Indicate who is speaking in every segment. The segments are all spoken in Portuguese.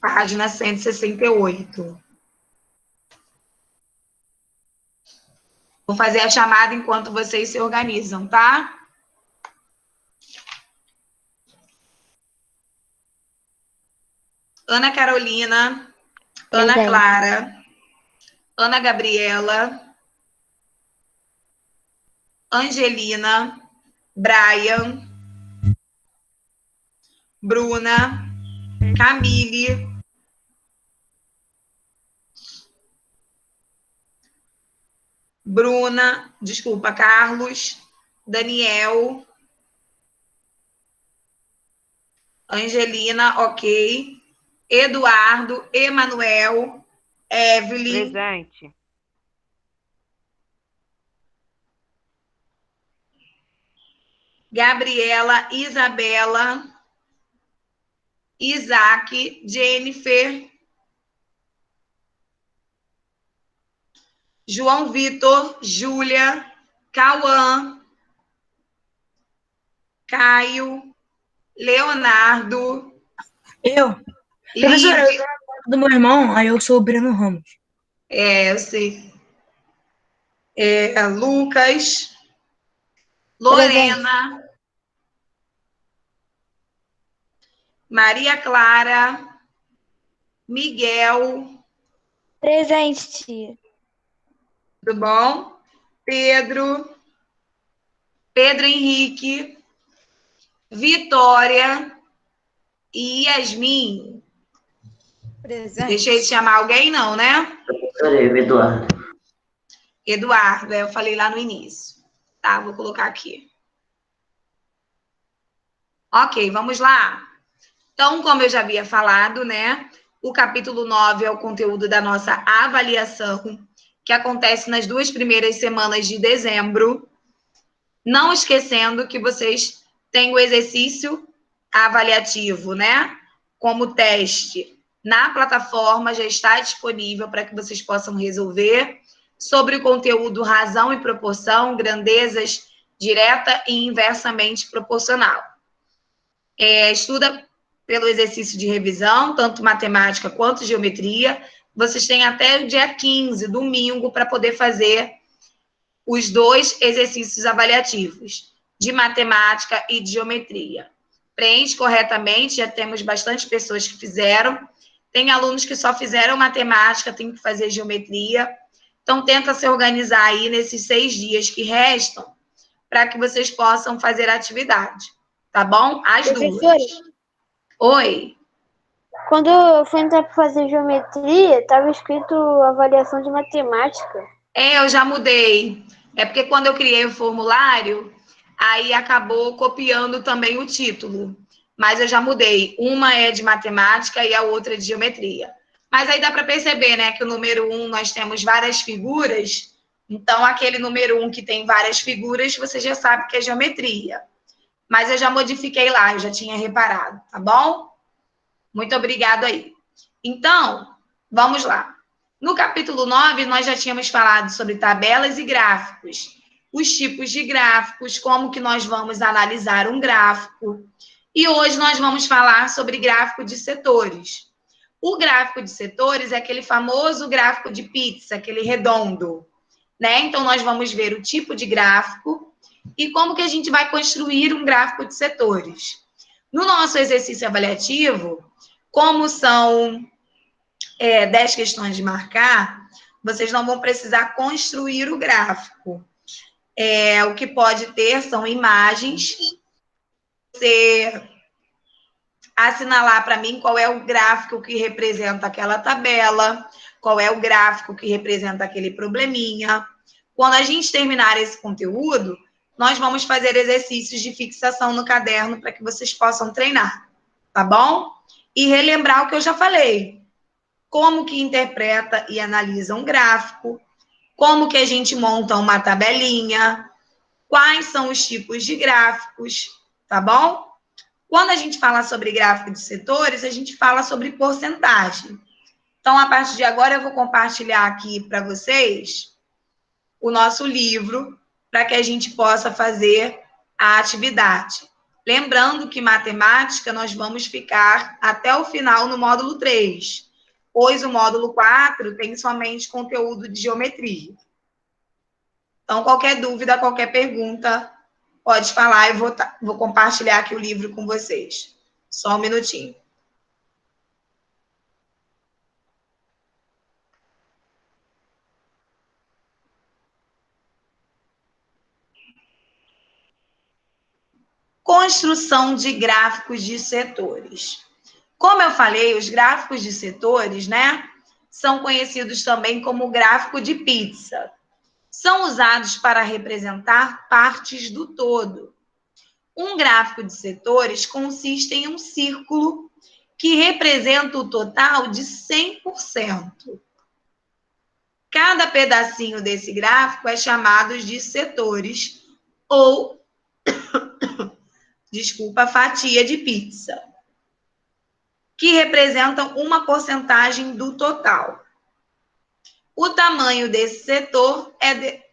Speaker 1: Página 168. Vou fazer a chamada enquanto vocês se organizam, tá? Ana Carolina, Ana
Speaker 2: Presente.
Speaker 1: Clara, Ana Gabriela, Angelina, Brian, Bruna, Camille, Carlos, Daniel, Angelina, ok, Eduardo, Emanuel, Evelyn,
Speaker 3: Presente.
Speaker 1: Gabriela, Isabela, Isaac, Jennifer, João Vitor, Júlia, Cauã, Caio, Leonardo,
Speaker 4: Professora, eu
Speaker 1: Liv,
Speaker 4: sou do meu irmão, aí eu sou o Breno Ramos.
Speaker 1: eu sei, Lucas, Lorena, Maria Clara, Miguel,
Speaker 2: Presente, tia.
Speaker 1: tudo bom? Pedro Henrique, Vitória e Yasmin.
Speaker 5: Presente.
Speaker 1: Deixei de chamar alguém, não, né?
Speaker 6: Professora, Eduardo.
Speaker 1: Eduardo, eu falei lá no início. Tá, vou colocar aqui. Ok, vamos lá. Então, como eu já havia falado, né? O capítulo 9 é o conteúdo da nossa avaliação, que acontece nas 2 primeiras semanas de dezembro. Não esquecendo que vocês têm o exercício avaliativo, né? Como teste na plataforma, já está disponível para que vocês possam resolver sobre o conteúdo razão e proporção, grandezas direta e inversamente proporcional. Estuda pelo exercício de revisão, tanto matemática quanto geometria. Vocês têm até o dia 15, domingo, para poder fazer os 2 exercícios avaliativos, de matemática e de geometria. Preenche corretamente, já temos bastante pessoas que fizeram. Tem alunos que só fizeram matemática, tem que fazer geometria. Então, tenta se organizar aí nesses 6 dias que restam, para que vocês possam fazer a atividade, tá bom? As
Speaker 2: Professora,
Speaker 1: 2. Oi.
Speaker 2: quando eu fui entrar para fazer geometria, estava escrito avaliação de matemática.
Speaker 1: Eu já mudei. É porque quando eu criei o formulário, aí acabou copiando também o título. Mas eu já mudei. Uma é de matemática e a outra é de geometria. Mas aí dá para perceber, né, que o número 1 nós temos várias figuras. Então, aquele número 1 que tem várias figuras, você já sabe que é geometria. Mas eu já modifiquei lá, eu já tinha reparado, tá bom? Muito obrigado aí. Então, vamos lá. No capítulo 9, nós já tínhamos falado sobre tabelas e gráficos, os tipos de gráficos, como que nós vamos analisar um gráfico. E hoje nós vamos falar sobre gráfico de setores. O gráfico de setores é aquele famoso gráfico de pizza, aquele redondo, né? Então, nós vamos ver o tipo de gráfico e como que a gente vai construir um gráfico de setores. No nosso exercício avaliativo, como são 10 questões de marcar, vocês não vão precisar construir o gráfico. O que pode ter são imagens. Você assinalar para mim qual é o gráfico que representa aquela tabela, qual é o gráfico que representa aquele probleminha. Quando a gente terminar esse conteúdo, nós vamos fazer exercícios de fixação no caderno para que vocês possam treinar, tá bom? E relembrar o que eu já falei. Como que interpreta e analisa um gráfico, como que a gente monta uma tabelinha, quais são os tipos de gráficos, tá bom? Quando a gente fala sobre gráfico de setores, a gente fala sobre porcentagem. Então, a partir de agora, eu vou compartilhar aqui para vocês o nosso livro, para que a gente possa fazer a atividade. Lembrando que matemática nós vamos ficar até o final no módulo 3, pois o módulo 4 tem somente conteúdo de geometria. Então, qualquer dúvida, qualquer pergunta, pode falar, eu vou compartilhar aqui o livro com vocês. Só um minutinho. Construção de gráficos de setores. Como eu falei, os gráficos de setores, né, são conhecidos também como gráfico de pizza. São usados para representar partes do todo. Um gráfico de setores consiste em um círculo que representa o total de 100%. Cada pedacinho desse gráfico é chamado de setores ou, fatia de pizza, que representam uma porcentagem do total. O tamanho desse setor é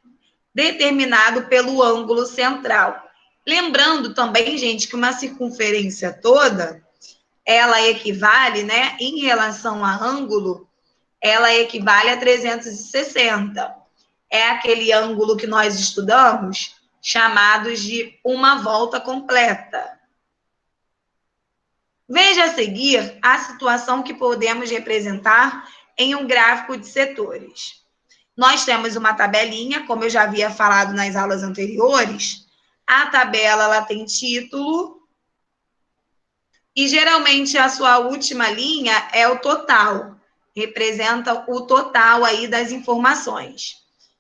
Speaker 1: determinado pelo ângulo central. Lembrando também, gente, que uma circunferência toda, ela equivale, né, em relação a ângulo, ela equivale a 360. É aquele ângulo que nós estudamos, chamados de uma volta completa. Veja a seguir a situação que podemos representar em um gráfico de setores. Nós temos uma tabelinha, como eu já havia falado nas aulas anteriores. A tabela ela tem título e geralmente a sua última linha é o total, representa o total aí das informações.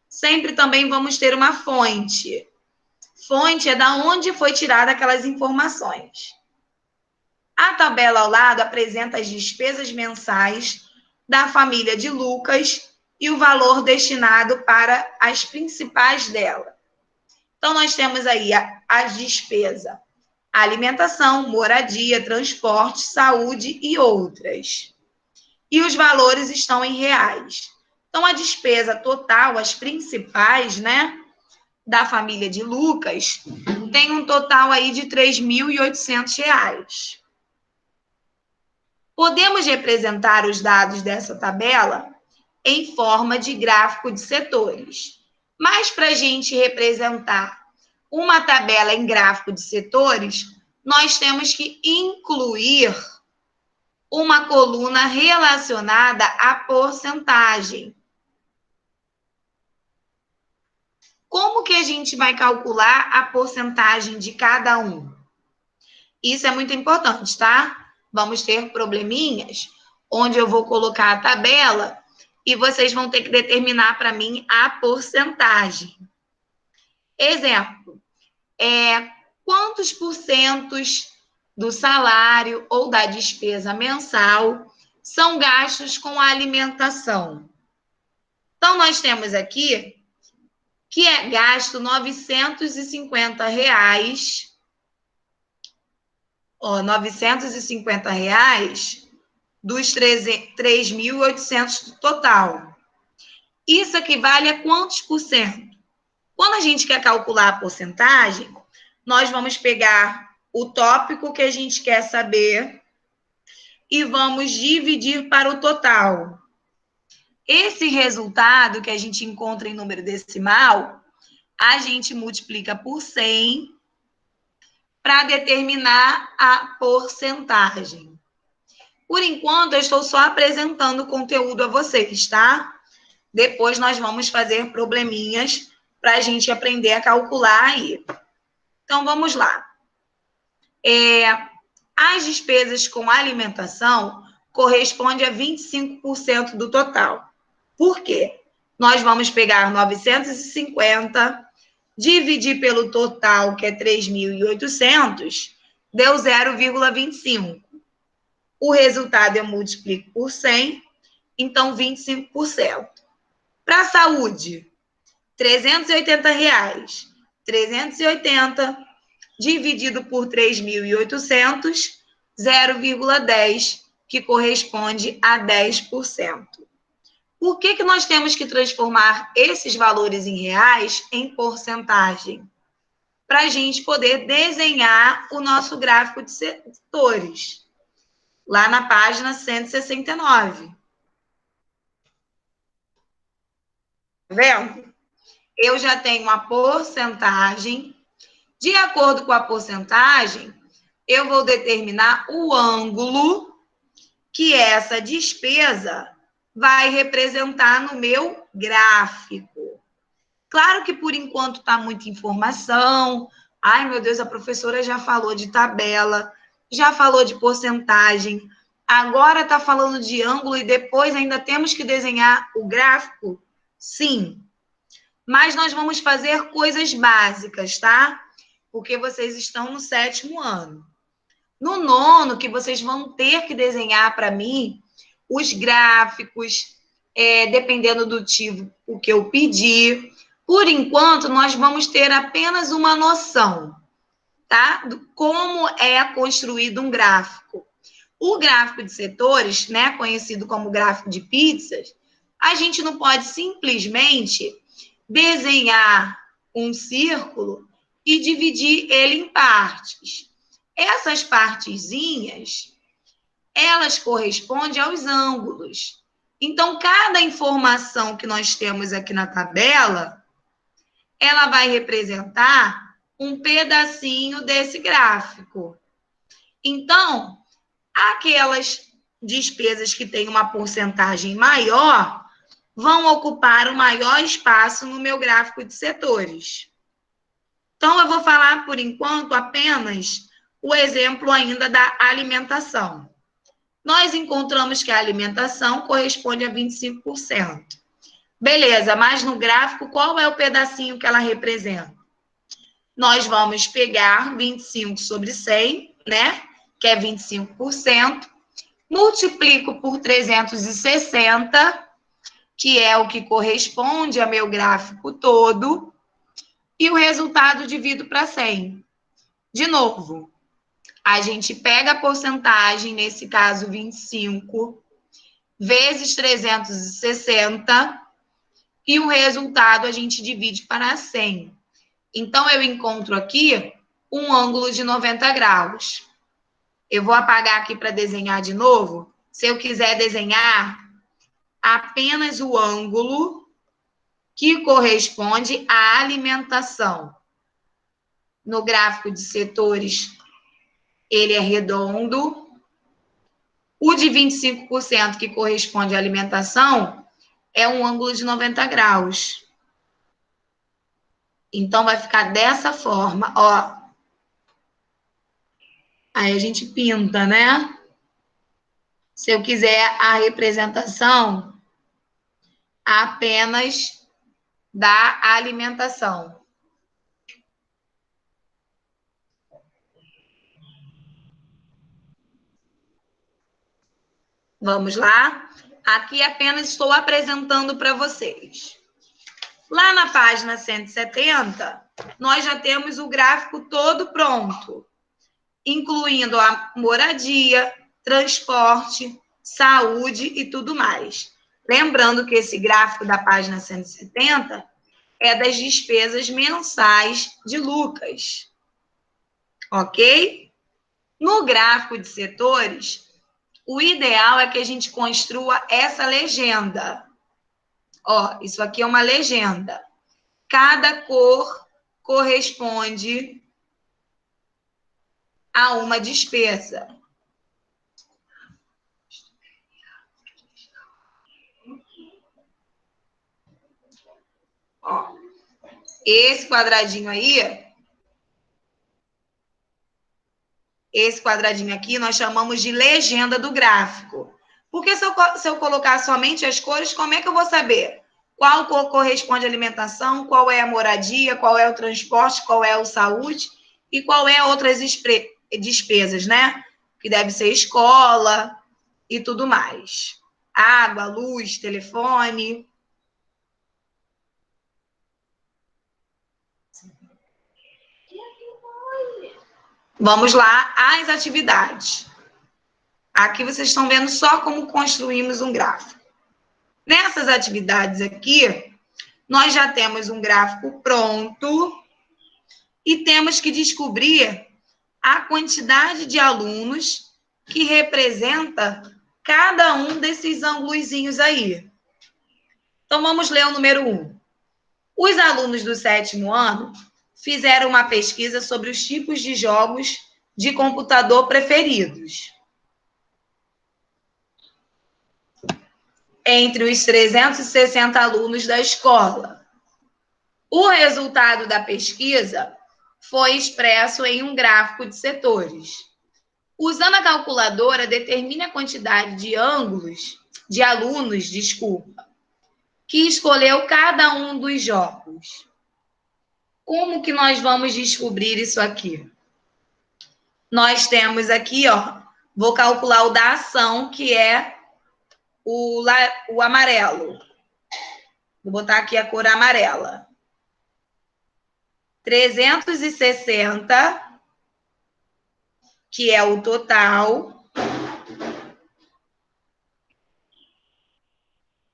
Speaker 1: Sempre também vamos ter uma fonte. Fonte é da onde foi tirada aquelas informações. A tabela ao lado apresenta as despesas mensais da família de Lucas e o valor destinado para as principais dela. Então, nós temos aí as despesas: alimentação, moradia, transporte, saúde e outras. E os valores estão em reais. Então, a despesa total, as principais, né, da família de Lucas, tem um total aí de R$ 3.800. Podemos representar os dados dessa tabela em forma de gráfico de setores. Mas para a gente representar uma tabela em gráfico de setores, nós temos que incluir uma coluna relacionada à porcentagem. Como que a gente vai calcular a porcentagem de cada um? Isso é muito importante, tá? Vamos ter probleminhas onde eu vou colocar a tabela e vocês vão ter que determinar para mim a porcentagem. Exemplo, quantos porcentos do salário ou da despesa mensal são gastos com a alimentação? Então, nós temos aqui que é gasto R$ 950, R$ 950 dos 3.800 do total. Isso equivale a quantos por cento? Quando a gente quer calcular a porcentagem, nós vamos pegar o tópico que a gente quer saber e vamos dividir para o total. Esse resultado que a gente encontra em número decimal, a gente multiplica por 100 para determinar a porcentagem. Por enquanto, eu estou só apresentando o conteúdo a vocês, tá? Depois nós vamos fazer probleminhas para a gente aprender a calcular aí. Então, vamos lá. As despesas com alimentação correspondem a 25% do total. Por quê? Nós vamos pegar 950, dividir pelo total, que é 3.800, deu 0,25. O resultado eu multiplico por 100, então 25%. Para a saúde, R$ 380. 380 dividido por 3.800, 0,10, que corresponde a 10%. Por que nós temos que transformar esses valores em reais em porcentagem? para a gente poder desenhar o nosso gráfico de setores, lá na página 169. Tá vendo? Eu já tenho a porcentagem. De acordo com a porcentagem, eu vou determinar o ângulo que essa despesa vai representar no meu gráfico. Claro que, por enquanto, está muita informação. Ai, meu Deus, a professora já falou de tabela, já falou de porcentagem, agora está falando de ângulo e depois ainda temos que desenhar o gráfico? Sim. Mas nós vamos fazer coisas básicas, tá? Porque vocês estão no 7º ano. No 9º, que vocês vão ter que desenhar para mim os gráficos, dependendo do tipo que eu pedir. Por enquanto, nós vamos ter apenas uma noção, tá? De como é construído um gráfico. O gráfico de setores, né, conhecido como gráfico de pizzas, a gente não pode simplesmente desenhar um círculo e dividir ele em partes. Essas partezinhas, elas correspondem aos ângulos. Então, cada informação que nós temos aqui na tabela, ela vai representar um pedacinho desse gráfico. Então, aquelas despesas que têm uma porcentagem maior vão ocupar o maior espaço no meu gráfico de setores. Então, eu vou falar, por enquanto, apenas o exemplo ainda da alimentação. Nós encontramos que a alimentação corresponde a 25%. Beleza, mas no gráfico, qual é o pedacinho que ela representa? Nós vamos pegar 25 sobre 100, né? Que é 25%. Multiplico por 360, que é o que corresponde ao meu gráfico todo. E o resultado divido para 100. De novo, a gente pega a porcentagem, nesse caso 25, vezes 360, e o resultado a gente divide para 100. Então, eu encontro aqui um ângulo de 90 graus. Eu vou apagar aqui para desenhar de novo. Se eu quiser desenhar apenas o ângulo que corresponde à alimentação. No gráfico de setores, ele é redondo. O de 25%, que corresponde à alimentação, é um ângulo de 90 graus. Então, vai ficar dessa forma, ó. Aí a gente pinta, né? Se eu quiser a representação apenas da alimentação. Vamos lá? Aqui apenas estou apresentando para vocês. Lá na página 170, nós já temos o gráfico todo pronto, incluindo a moradia, transporte, saúde e tudo mais. Lembrando que esse gráfico da página 170 é das despesas mensais de Lucas. Ok? No gráfico de setores, o ideal é que a gente construa essa legenda. Ó, isso aqui é uma legenda. Cada cor corresponde a uma despesa. Ó, esse quadradinho aí, esse quadradinho aqui, nós chamamos de legenda do gráfico. Porque se eu colocar somente as cores, como é que eu vou saber qual cor corresponde à alimentação, qual é a moradia, qual é o transporte, qual é a saúde e qual é outras despesas, né? Que deve ser escola e tudo mais. Água, luz, telefone. Vamos lá às atividades. Aqui vocês estão vendo só como construímos um gráfico. Nessas atividades aqui, nós já temos um gráfico pronto e temos que descobrir a quantidade de alunos que representa cada um desses ângulozinhos aí. Então, vamos ler o número 1. Os alunos do 7º ano fizeram uma pesquisa sobre os tipos de jogos de computador preferidos. Entre os 360 alunos da escola. O resultado da pesquisa foi expresso em um gráfico de setores. Usando a calculadora, determine a quantidade de alunos, que escolheu cada um dos jogos. Como que nós vamos descobrir isso aqui? Nós temos aqui, ó, vou calcular o da ação, que é o amarelo. Vou botar aqui a cor amarela. 360, que é o total,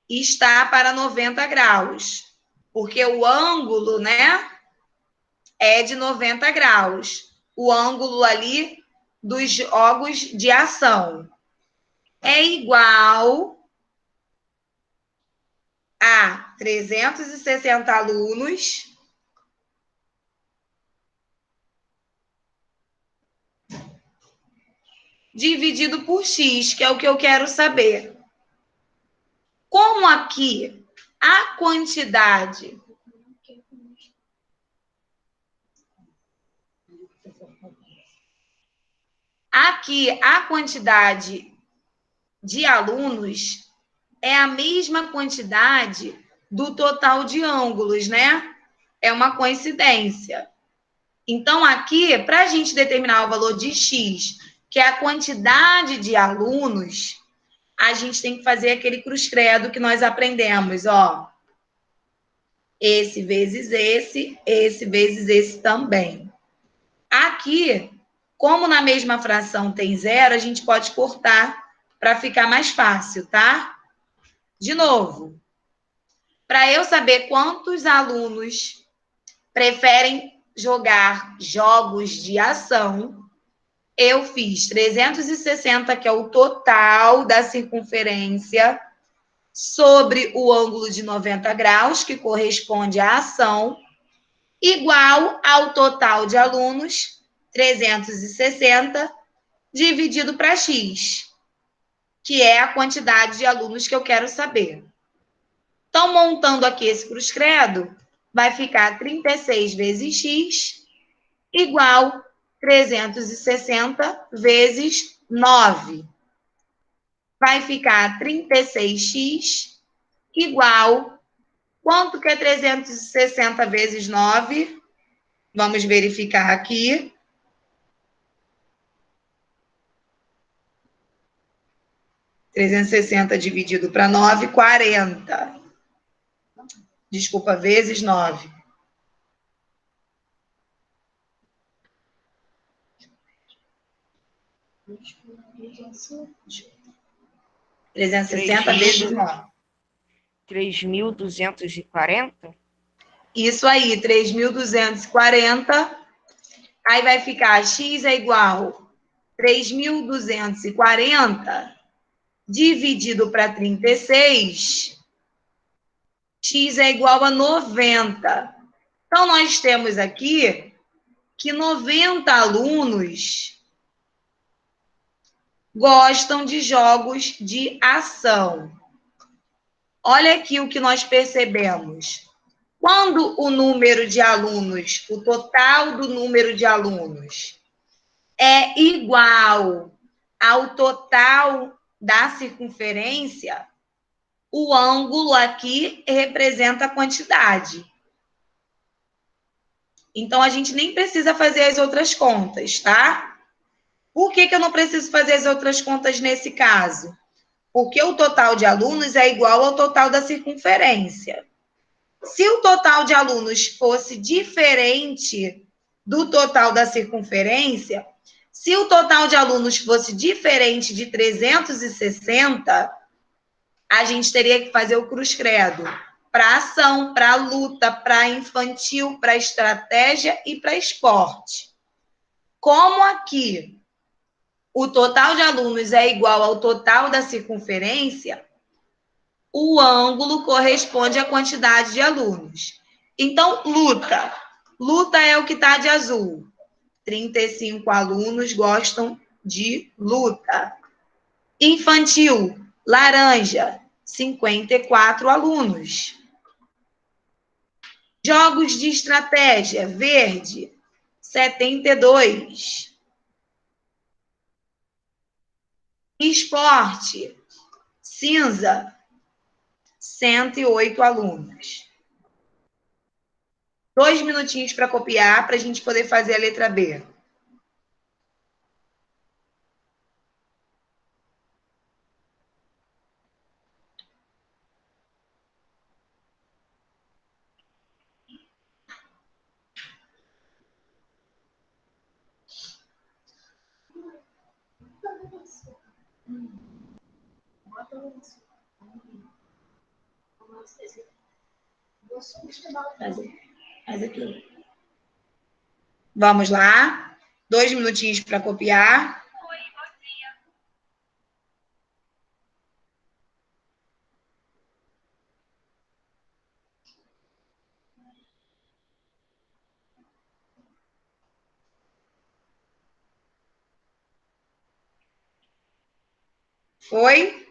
Speaker 1: está para 90 graus, porque o ângulo, né, é de 90 graus. O ângulo ali dos jogos de ação é igual a 360 alunos dividido por x, que é o que eu quero saber. Como aqui a quantidade de alunos é a mesma quantidade do total de ângulos, né? É uma coincidência. Então, aqui, para a gente determinar o valor de x, que é a quantidade de alunos, a gente tem que fazer aquele cruz-credo que nós aprendemos, ó. Esse vezes esse vezes esse também. Aqui, como na mesma fração tem zero, a gente pode cortar para ficar mais fácil, tá? De novo, para eu saber quantos alunos preferem jogar jogos de ação, eu fiz 360, que é o total da circunferência, sobre o ângulo de 90 graus, que corresponde à ação, igual ao total de alunos, 360, dividido para x, que é a quantidade de alunos que eu quero saber. Então, montando aqui esse cruz-credo, vai ficar 36 vezes x igual 360 vezes 9. Vai ficar 36x igual... Quanto que é 360 vezes 9? Vamos verificar aqui. ...360 dividido para 9, 40. Desculpa, vezes 9. ...360 vezes 9.
Speaker 3: 3.240?
Speaker 1: Isso aí, 3.240. Aí vai ficar x é igual 3.240 dividido para 36. X é igual a 90. Então, nós temos aqui que 90 alunos gostam de jogos de ação. Olha aqui o que nós percebemos. Quando o número de alunos, o total do número de alunos é igual ao total da circunferência, o ângulo aqui representa a quantidade. Então, a gente nem precisa fazer as outras contas, tá? Por que eu não preciso fazer as outras contas nesse caso? Porque o total de alunos é igual ao total da circunferência. Se o total de alunos fosse diferente do total da circunferência, se o total de alunos fosse diferente de 360, a gente teria que fazer o cruz-credo. para ação, para luta, para infantil, para estratégia e para esporte. Como aqui o total de alunos é igual ao total da circunferência, o ângulo corresponde à quantidade de alunos. Então, luta. Luta é o que está de azul. 35 alunos gostam de luta. Infantil, laranja, 54 alunos. Jogos de estratégia, verde, 72. Esporte, cinza, 108 alunos. 2 minutinhos para copiar, para a gente poder fazer a letra B. Faz aqui. Vamos lá. 2 minutinhos para copiar. Foi?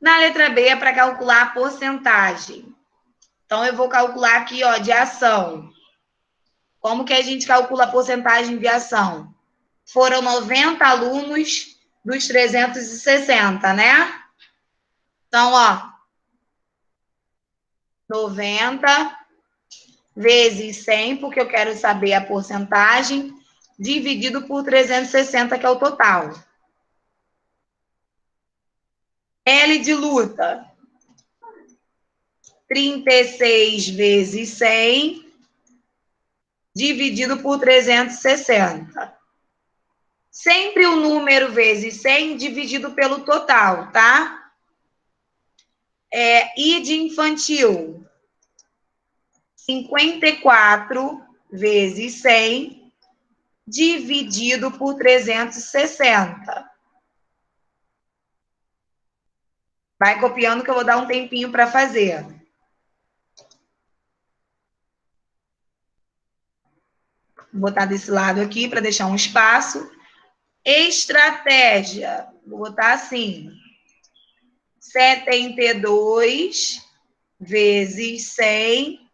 Speaker 1: Na letra B é para calcular a porcentagem. Então, eu vou calcular aqui, ó, de ação. Como que a gente calcula a porcentagem de ação? Foram 90 alunos dos 360, né? Então, ó, 90 vezes 100, porque eu quero saber a porcentagem, dividido por 360, que é o total. L de luta. 36 vezes 100, dividido por 360. Sempre o número vezes 100 dividido pelo total, tá? I de infantil. 54 vezes 100, dividido por 360. Vai copiando que eu vou dar um tempinho para fazer. Vou botar desse lado aqui para deixar um espaço. Estratégia. Vou botar assim. 72 vezes 100,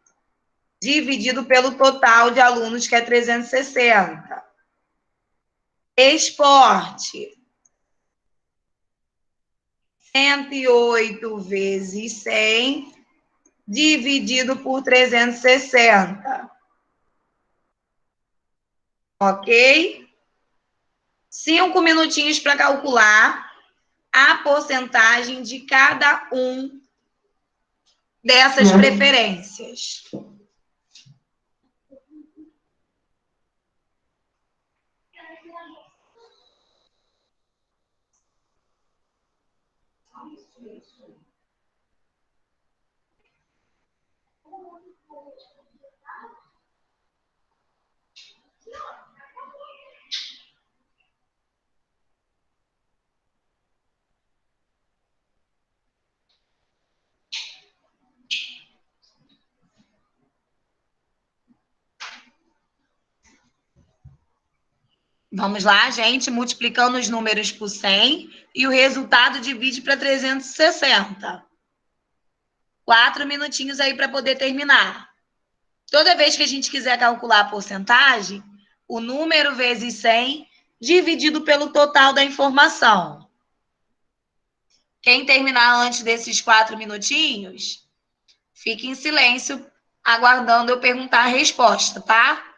Speaker 1: dividido pelo total de alunos, que é 360. Esporte. 108 vezes 100, dividido por 360. Ok? 5 minutinhos para calcular a porcentagem de cada um dessas preferências. Vamos lá, gente, multiplicando os números por 100 e o resultado divide para 360. 4 minutinhos aí para poder terminar. Toda vez que a gente quiser calcular a porcentagem, o número vezes 100 dividido pelo total da informação. Quem terminar antes desses 4 minutinhos, fique em silêncio, aguardando eu perguntar a resposta, tá?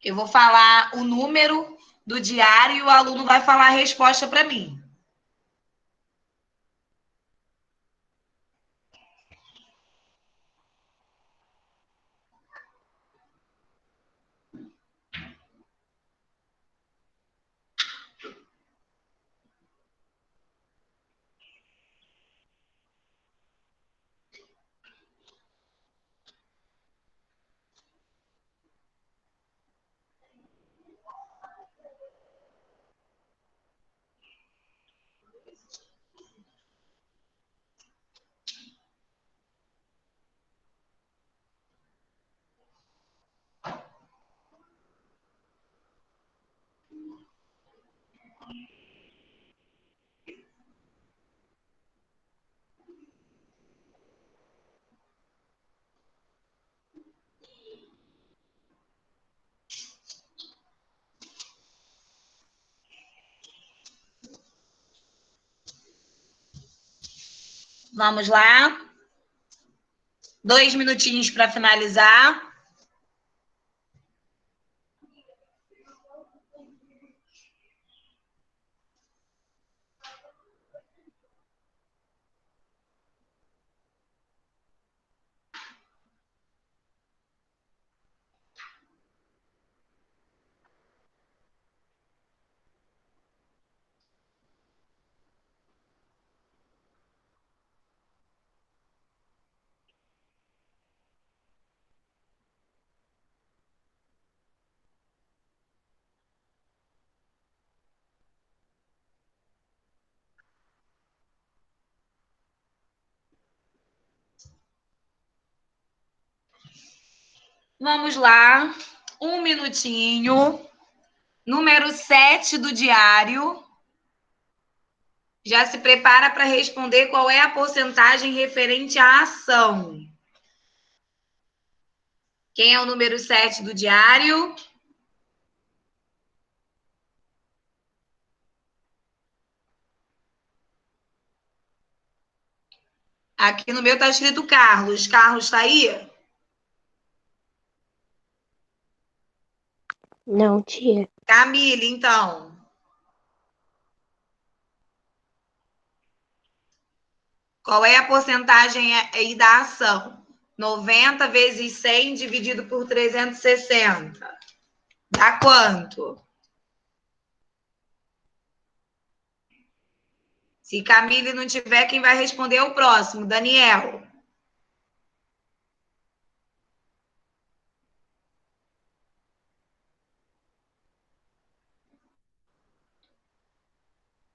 Speaker 1: Eu vou falar o número do diário e o aluno vai falar a resposta para mim. Vamos lá. 2 minutinhos para finalizar. Vamos lá. 1 minutinho. Número 7 do diário. Já se prepara para responder qual é a porcentagem referente à ação. Quem é o número 7 do diário? Aqui no meu está escrito Carlos. Carlos está aí?
Speaker 2: Não, tia.
Speaker 1: Camille, então. Qual é a porcentagem aí da ação? 90 vezes 100 dividido por 360. Dá quanto? Se Camille não tiver, quem vai responder é o próximo, Daniel.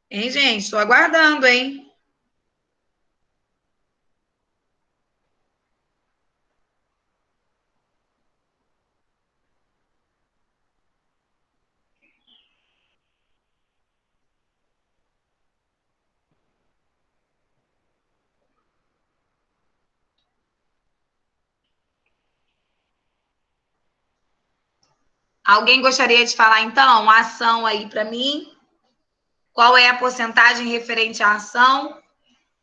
Speaker 1: Hein, gente? Estou aguardando, hein? Alguém gostaria de falar, então, a ação aí para mim? Qual é a porcentagem referente à ação?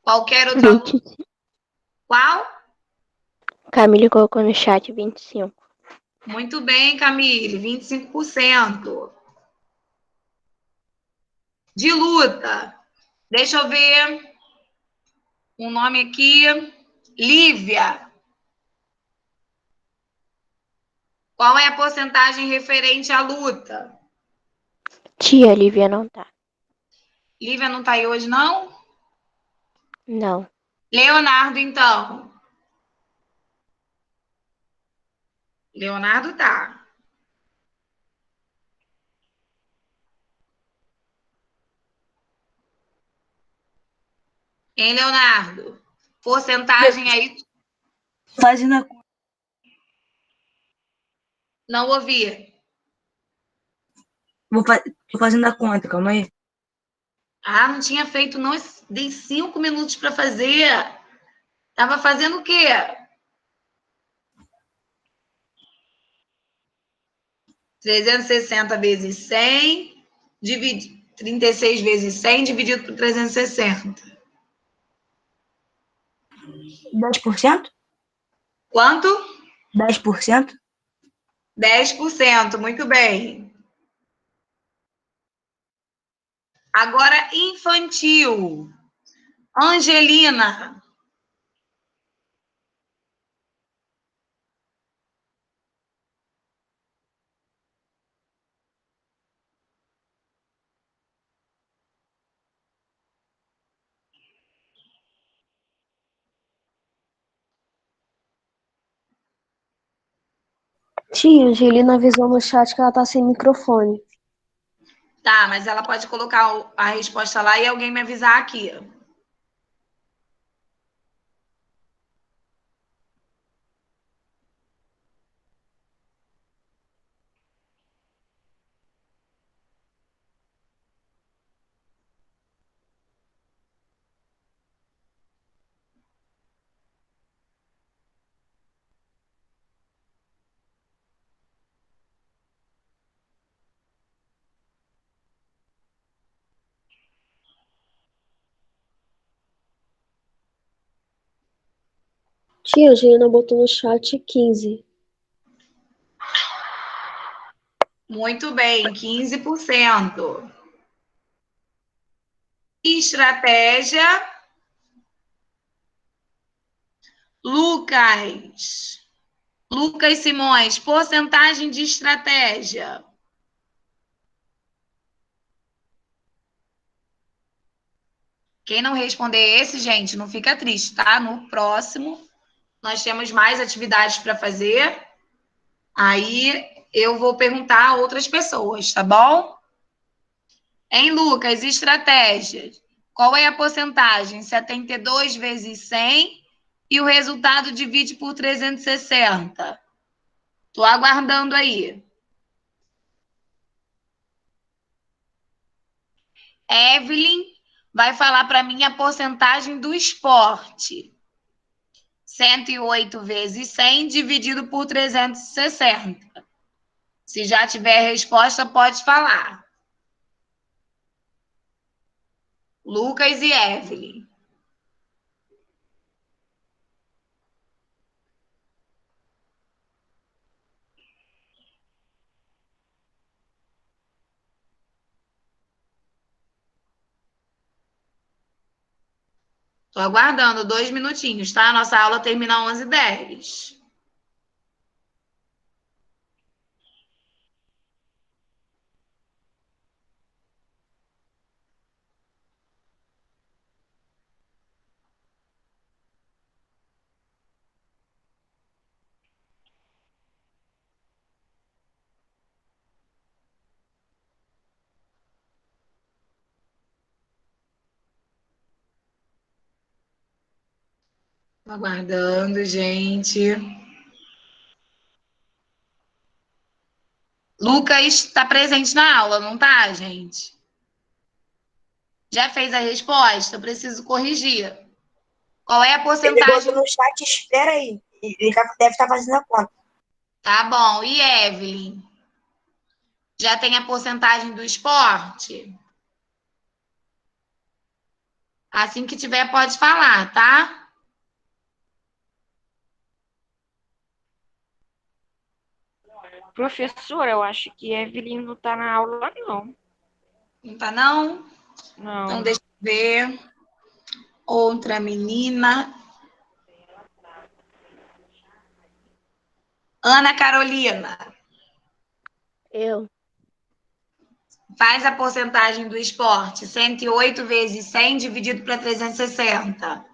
Speaker 1: Qualquer outra...
Speaker 2: 20.
Speaker 1: Qual?
Speaker 2: Camille colocou no chat 25.
Speaker 1: Muito bem, Camille, 25%. De luta. Deixa eu ver um nome aqui. Lívia. Qual é a porcentagem referente à luta?
Speaker 2: Tia, Lívia não tá.
Speaker 1: Lívia não está aí hoje, não?
Speaker 2: Não.
Speaker 1: Leonardo, então. Leonardo tá. Hein, Leonardo? Porcentagem aí.
Speaker 4: Fazendo a conta.
Speaker 1: Não ouvi.
Speaker 4: Tô fazendo a conta, calma aí.
Speaker 1: Ah, não tinha feito, não. Dei 5 minutos para fazer. Tava fazendo o quê? 360 vezes 100, 36 vezes 100 dividido por 360.
Speaker 4: 10%?
Speaker 1: Quanto?
Speaker 4: 10%?
Speaker 1: 10%, muito bem. Agora, infantil. Angelina.
Speaker 2: Tia, Angelina avisou no chat que ela tá sem microfone.
Speaker 1: Tá, mas ela pode colocar a resposta lá e alguém me avisar aqui.
Speaker 2: Tia, a Juliana botou no chat 15.
Speaker 1: Muito bem, 15%. Estratégia. Lucas Simões, porcentagem de estratégia. Quem não responder esse, gente, não fica triste, tá? No próximo, nós temos mais atividades para fazer. Aí eu vou perguntar a outras pessoas, tá bom? Hein, Lucas, estratégia. Qual é a porcentagem? 72 vezes 100 e o resultado divide por 360. Estou aguardando aí. Evelyn vai falar para mim a porcentagem do esporte. 108 vezes 100 dividido por 360. Se já tiver resposta, pode falar. Lucas e Evelyn. Estou aguardando 2 minutinhos, tá? Nossa aula termina às 11h10. Estou aguardando, gente. Lucas está presente na aula, não tá, gente? Já fez a resposta? Eu preciso corrigir. Qual é a
Speaker 4: Ele
Speaker 1: porcentagem?
Speaker 4: botou no chat, espera aí. Ele deve estar fazendo a conta.
Speaker 1: Tá bom. E Evelyn? Já tem a porcentagem do esporte? Assim que tiver, pode falar, tá?
Speaker 3: Professora, eu acho que Evelyn não tá na aula, não.
Speaker 1: Não tá, não?
Speaker 3: Não.
Speaker 1: Então, deixa eu ver. Outra menina. Ana Carolina.
Speaker 2: Eu.
Speaker 1: Faz a porcentagem do esporte. 108 vezes 100 dividido para 360.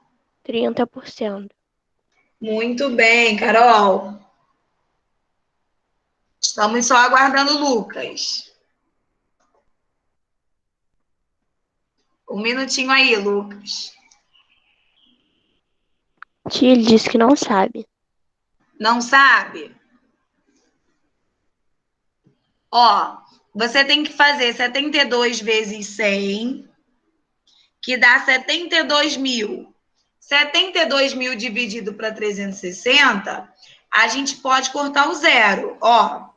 Speaker 2: 30%.
Speaker 1: Muito bem, Carol. Estamos só aguardando o Lucas. Um minutinho aí, Lucas.
Speaker 2: Tia, ele disse que não sabe.
Speaker 1: Não sabe? Ó, você tem que fazer 72 vezes 100, que dá 72 mil. 72 mil dividido para 360, a gente pode cortar o zero. Ó.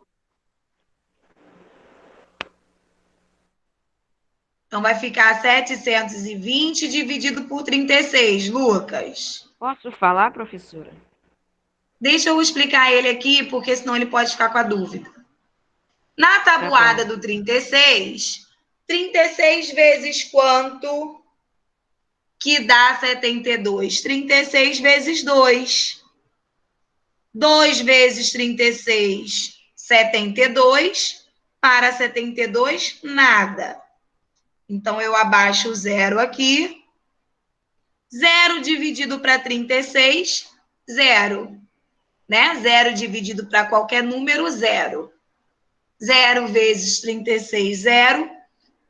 Speaker 1: Então, vai ficar 720 dividido por 36, Lucas.
Speaker 3: Posso falar, professora?
Speaker 1: Deixa eu explicar ele aqui, porque senão ele pode ficar com a dúvida. Na tabuada do 36 vezes quanto que dá 72? 36 vezes 2. 2 vezes 36, 72. Para 72, nada. Então, eu abaixo o zero aqui. 0 dividido para 36, 0. Né? 0 dividido para qualquer número, 0. 0 vezes 36, 0.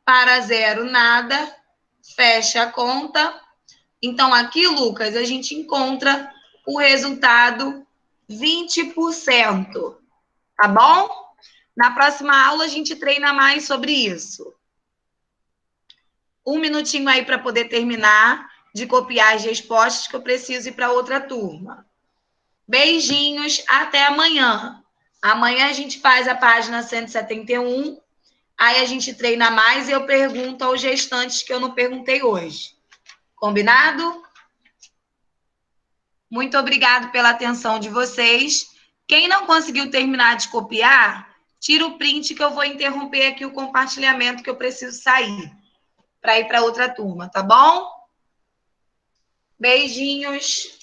Speaker 1: Para 0, nada. Fecha a conta. Então, aqui, Lucas, a gente encontra o resultado 20%. Tá bom? Na próxima aula, a gente treina mais sobre isso. Um minutinho aí para poder terminar de copiar as respostas, que eu preciso ir para outra turma. Beijinhos, até amanhã. Amanhã a gente faz a página 171, aí a gente treina mais e eu pergunto aos restantes que eu não perguntei hoje. Combinado? Muito obrigado pela atenção de vocês. Quem não conseguiu terminar de copiar, tira o print que eu vou interromper aqui o compartilhamento que eu preciso sair para ir para outra turma, tá bom? Beijinhos.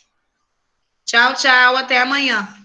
Speaker 1: Tchau, tchau. Até amanhã.